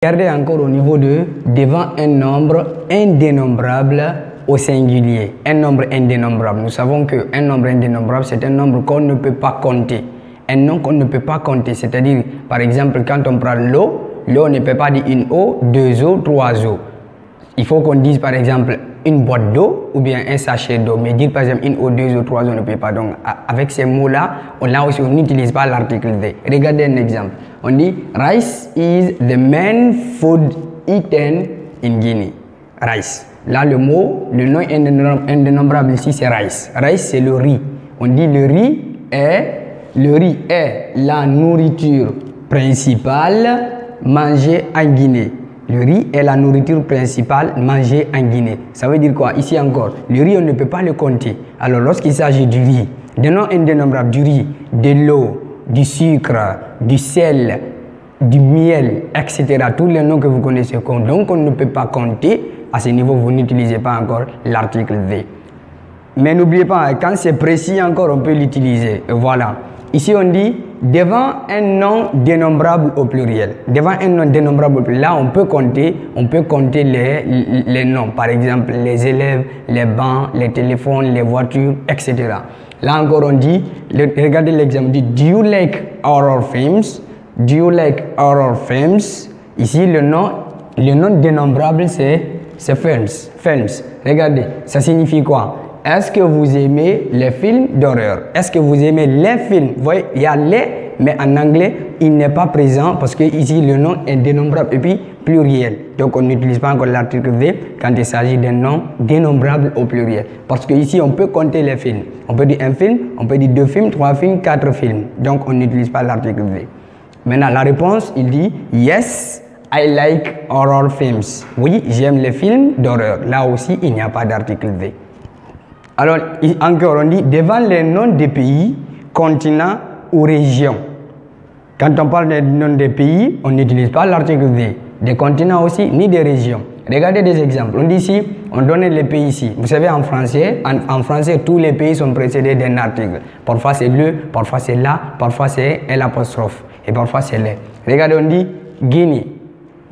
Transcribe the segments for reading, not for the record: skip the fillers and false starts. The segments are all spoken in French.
Regardez encore au niveau de devant un nombre indénombrable au singulier. Un nombre indénombrable. Nous savons qu'un nombre indénombrable, c'est un nombre qu'on ne peut pas compter. Un nombre qu'on ne peut pas compter. C'est-à-dire, par exemple, quand on prend l'eau, on ne peut pas dire une eau, deux eaux, trois eaux. Il faut qu'on dise, par exemple, une boîte d'eau ou bien un sachet d'eau. Mais dire, par exemple, une eau, deux eaux, trois eaux, on ne peut pas. Donc, avec ces mots-là, là aussi, on n'utilise pas l'article D. Regardez un exemple. On dit rice is the main food eaten in Guinea. Rice. Là, le nom indénombrable ici, c'est rice. Rice, c'est le riz. On dit le riz est la nourriture principale mangée en Guinée. Le riz est la nourriture principale mangée en Guinée. Ça veut dire quoi? Ici encore, le riz, on ne peut pas le compter. Alors, lorsqu'il s'agit du riz, des noms indénombrables, du riz, de l'eau, du sucre, du sel, du miel, etc. Tous les noms que vous connaissez, donc on ne peut pas compter. À ce niveau, vous n'utilisez pas encore l'article V. Mais n'oubliez pas, quand c'est précis encore, on peut l'utiliser. Voilà. Ici, on dit devant un nom dénombrable au pluriel. Devant un nom dénombrable au pluriel, là, on peut compter les noms. Par exemple, les élèves, les bancs, les téléphones, les voitures, etc. Là encore, on dit, regardez l'exemple, on dit do you like horror films? Do you like horror films? Ici, le nom dénombrable, c'est films. Films. Regardez, ça signifie quoi? Est-ce que vous aimez les films d'horreur? Est-ce que vous aimez les films? Vous voyez, il y a les, mais en anglais, il n'est pas présent parce que ici, le nom est dénombrable et puis pluriel. Donc, on n'utilise pas encore l'article V quand il s'agit d'un nom dénombrable au pluriel. Parce que ici, on peut compter les films. On peut dire un film, on peut dire deux films, trois films, quatre films. Donc, on n'utilise pas l'article V. Maintenant, la réponse, il dit yes, I like horror films. Oui, j'aime les films d'horreur. Là aussi, il n'y a pas d'article V. Alors, encore, on dit devant les noms des pays, continents ou régions. Quand on parle des noms des pays, on n'utilise pas l'article V. Des continents aussi, ni des régions. Regardez des exemples. On dit ici, on donne les pays ici. Vous savez, en français, tous les pays sont précédés d'un article. Parfois, c'est le, parfois, c'est la, parfois, c'est l'apostrophe. Et parfois, c'est les. Regardez, on dit Guinée.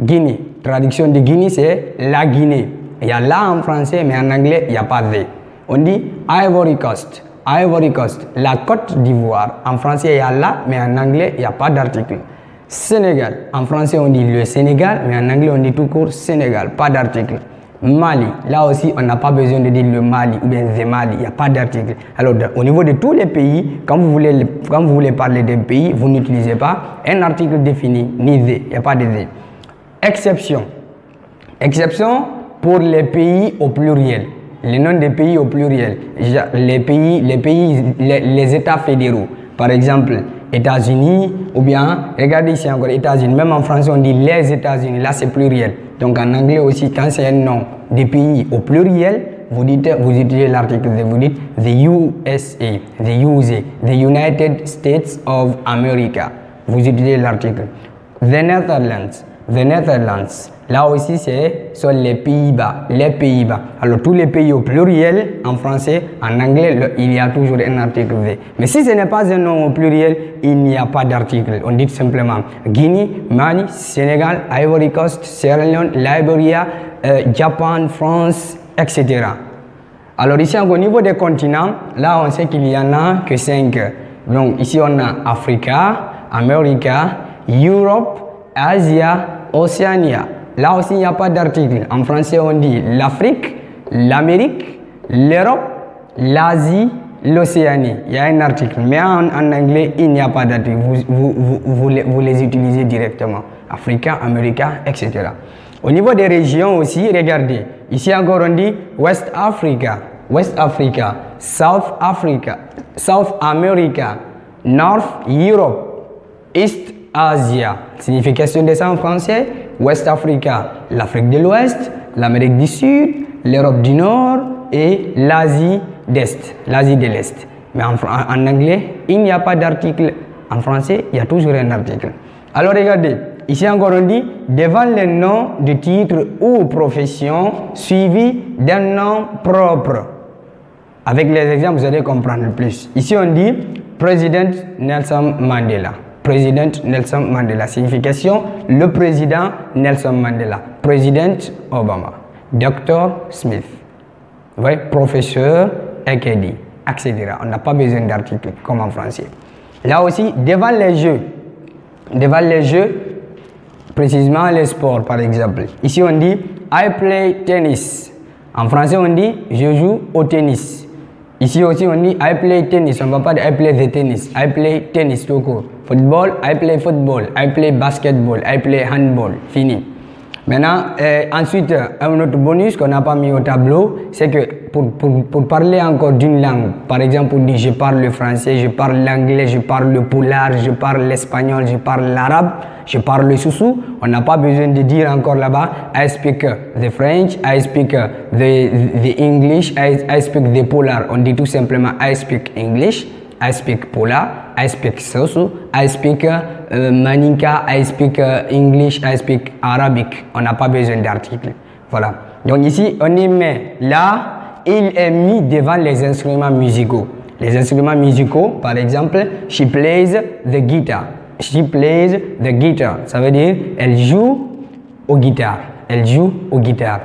Guinée. Traduction de Guinée, c'est la Guinée. Il y a la en français, mais en anglais, il n'y a pas V. On dit Ivory Coast. Ivory Coast, la Côte d'Ivoire. En français, il y a la, mais en anglais, il n'y a pas d'article. Sénégal. En français, on dit le Sénégal, mais en anglais, on dit tout court Sénégal. Pas d'article. Mali. Là aussi, on n'a pas besoin de dire le Mali ou bien the Mali. Il n'y a pas d'article. Alors, au niveau de tous les pays, quand vous voulez parler d'un pays, vous n'utilisez pas un article défini, ni the. Il n'y a pas de the. Exception. Exception pour les pays au pluriel. Les noms des pays au pluriel, les États fédéraux, par exemple États-Unis, ou bien, regardez ici encore États-Unis, même en français on dit les États-Unis, là c'est pluriel. Donc en anglais aussi, quand c'est un nom des pays au pluriel, vous utilisez l'article, vous dites the USA, the United States of America. Vous utilisez l'article. The Netherlands. Là aussi, sont les Pays-Bas. Les Pays-Bas. Alors, tous les pays au pluriel, en français, en anglais, il y a toujours un article V. Mais si ce n'est pas un nom au pluriel, il n'y a pas d'article. On dit simplement Guinée, Mali, Sénégal, Ivory Coast, Sierra Leone, Liberia, Japan, France, etc. Alors, ici, au niveau des continents, là, on sait qu'il n'y en a que 5. Donc, ici, on a Africa, America, Europe, Asie, Océania. Là aussi, il n'y a pas d'article. En français, on dit l'Afrique, l'Amérique, l'Europe, l'Asie, l'Océanie. Il y a un article. Mais en anglais, il n'y a pas d'article. Vous les utilisez directement. Africa, America, etc. Au niveau des régions aussi, regardez. Ici encore, on dit West Africa, South Africa, South America, North Europe, East Asia. Signification de ça en français, West Africa, l'Afrique de l'Ouest, l'Amérique du Sud, l'Europe du Nord et l'Asie d'Est, l'Asie de l'Est. Mais en anglais, il n'y a pas d'article. En français, il y a toujours un article. Alors regardez, ici encore on dit devant les noms de titres ou professions suivis d'un nom propre. Avec les exemples, vous allez comprendre plus. Ici on dit Président Nelson Mandela. Président Nelson Mandela. Signification, le président Nelson Mandela. Président Obama. Dr. Smith. Vous voyez, professeur Ekedi, etc. On n'a pas besoin d'article comme en français. Là aussi, devant les jeux, précisément les sports par exemple. Ici on dit I play tennis. En français on dit je joue au tennis. Ici aussi on dit I play tennis. On ne va pas dire I play the tennis. I play tennis tout court. Football, I play football. I play basketball. I play handball. Fini. Maintenant, ensuite, un autre bonus qu'on n'a pas mis au tableau, c'est que pour parler encore d'une langue, par exemple, pour dire je parle le français, je parle l'anglais, je parle le poulard, je parle l'espagnol, je parle l'arabe, je parle le soussou, on n'a pas besoin de dire encore là-bas I speak the French, I speak the English, I speak the poulard. On dit tout simplement I speak English, I speak poulard, I speak soussou, I speak Maninka, I speak English, I speak Arabic. On n'a pas besoin d'article. Voilà. Donc ici, on y met là, il est mis devant les instruments musicaux. Les instruments musicaux, par exemple, she plays the guitar. She plays the guitar. Ça veut dire, elle joue au guitare. Elle joue au guitare.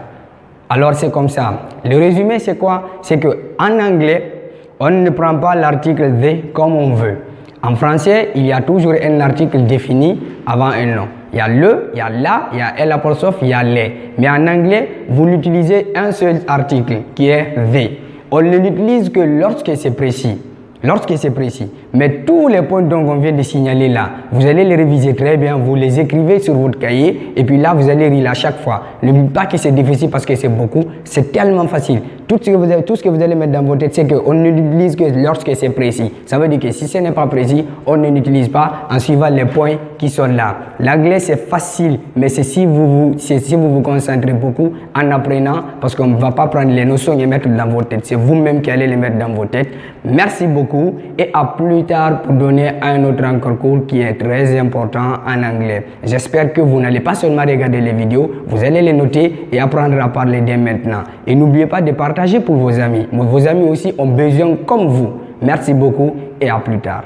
Alors c'est comme ça. Le résumé, c'est quoi? C'est que en anglais, on ne prend pas l'article the comme on veut. En français, il y a toujours un article défini avant un nom. Il y a le, il y a la, il y a l'apostrophe, il y a les. Mais en anglais, vous n'utilisez un seul article qui est the. On ne l'utilise que lorsque c'est précis. Lorsque c'est précis. Mais tous les points dont on vient de signaler là, vous allez les réviser très bien, vous les écrivez sur votre cahier et puis là, vous allez lire à chaque fois. N'oubliez pas que c'est difficile parce que c'est beaucoup, c'est tellement facile. Tout ce que vous allez mettre dans votre tête, c'est qu'on ne l'utilise que lorsque c'est précis. Ça veut dire que si ce n'est pas précis, on ne l'utilise pas en suivant les points qui sont là. L'anglais, c'est facile, mais c'est si vous vous concentrez beaucoup en apprenant, parce qu'on ne va pas prendre les notions et mettre dans votre tête. C'est vous-même qui allez les mettre dans votre tête. Merci beaucoup et à plus tard pour donner un autre encore cours qui est très important en anglais. J'espère que vous n'allez pas seulement regarder les vidéos, vous allez les noter et apprendre à parler dès maintenant. Et n'oubliez pas de partager pour vos amis. Vos amis aussi ont besoin comme vous. Merci beaucoup et à plus tard.